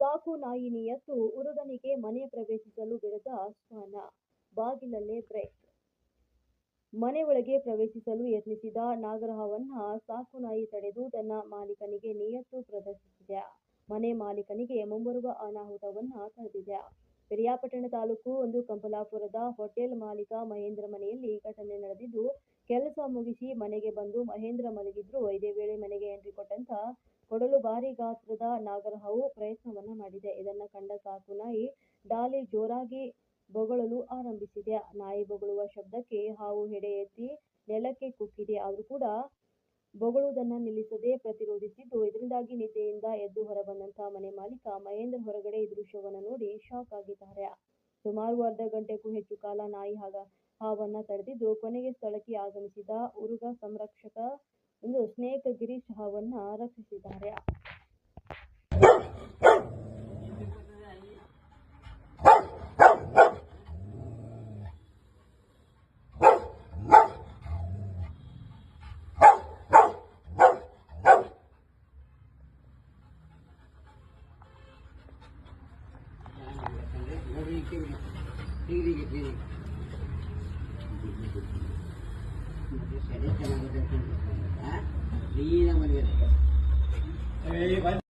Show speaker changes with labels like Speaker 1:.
Speaker 1: ಸಾಕು ನಾಯಿ ನಿಯತ್ತು ಹುಡುಗನಿಗೆ ಮನೆ ಪ್ರವೇಶಿಸಲು ಬಿಡದ ಶ್ವಾನ, ಬಾಗಿಲಲ್ಲೇ ಬ್ರೇಕ್. ಮನೆ ಒಳಗೆ ಪ್ರವೇಶಿಸಲು ಯತ್ನಿಸಿದ ನಾಗರಹಾವನ್ನ ಸಾಕು ನಾಯಿ ತಡೆದು ತನ್ನ ಮಾಲೀಕನಿಗೆ ನಿಯತ್ತು ಪ್ರದರ್ಶಿಸಿದೆ. ಮನೆ ಮಾಲೀಕನಿಗೆ ಮುಂಬರುವ ಅನಾಹುತವನ್ನ ತಡೆದಿದೆ. ಪಿರಿಯಾಪಟ್ಟಣ ತಾಲೂಕು ಒಂದು ಕಂಪಲಾಪುರದ ಹೋಟೆಲ್ ಮಾಲೀಕ ಮಹೇಂದ್ರ ಮನೆಯಲ್ಲಿ ಘಟನೆ ನಡೆದಿದ್ದು, ಕೆಲಸ ಮುಗಿಸಿ ಮನೆಗೆ ಬಂದು ಮಹೇಂದ್ರ ಮಲಗಿದ್ರು. ಇದೇ ವೇಳೆ ಮನೆಗೆ ಎಂಟ್ರಿ ಕೊಡಲು ಭಾರಿ ಗಾತ್ರದ ನಾಗರಹಾವು ಪ್ರಯತ್ನವನ್ನ ಮಾಡಿದೆ. ಇದನ್ನ ಕಂಡ ಸಾಕು ನಾಯಿ ಡಾಲಿ ಜೋರಾಗಿ ಬೊಗಳಲು ಆರಂಭಿಸಿದೆ. ನಾಯಿ ಬೊಗಳುವ ಶಬ್ದಕ್ಕೆ ಹಾವು ಹೆಡೆ ಎತ್ತಿ ನೆಲಕ್ಕೆ ಕುಕ್ಕಿದೆ. ಆದ್ರೂ ಕೂಡ ಬೊಗಳುವುದನ್ನ ನಿಲ್ಲಿಸದೆ ಪ್ರತಿರೋಧಿಸಿದ್ದು, ಇದರಿಂದಾಗಿ ನಿದ್ದೆಯಿಂದ ಎದ್ದು ಹೊರಬಂದಂತ ಮನೆ ಮಾಲೀಕ ಮಹೇಂದ್ರ ಹೊರಗಡೆ ಈ ದೃಶ್ಯವನ್ನ ನೋಡಿ ಶಾಕ್ ಆಗಿದ್ದಾರೆ. ಸುಮಾರು ಅರ್ಧ ಗಂಟೆಗೂ ಹೆಚ್ಚು ಕಾಲ ನಾಯಿ ಹಾವನ್ನ ತಡೆದಿದ್ದು, ಕೊನೆಗೆ ಸ್ಥಳಕ್ಕೆ ಆಗಮಿಸಿದ ಉರುಗ ಸಂರಕ್ಷಕ ಸ್ನೇಕ್ ಗಿರೀಶ್ ಹಾವನ್ನ ರಕ್ಷಿಸಿದ್ದಾರೆ.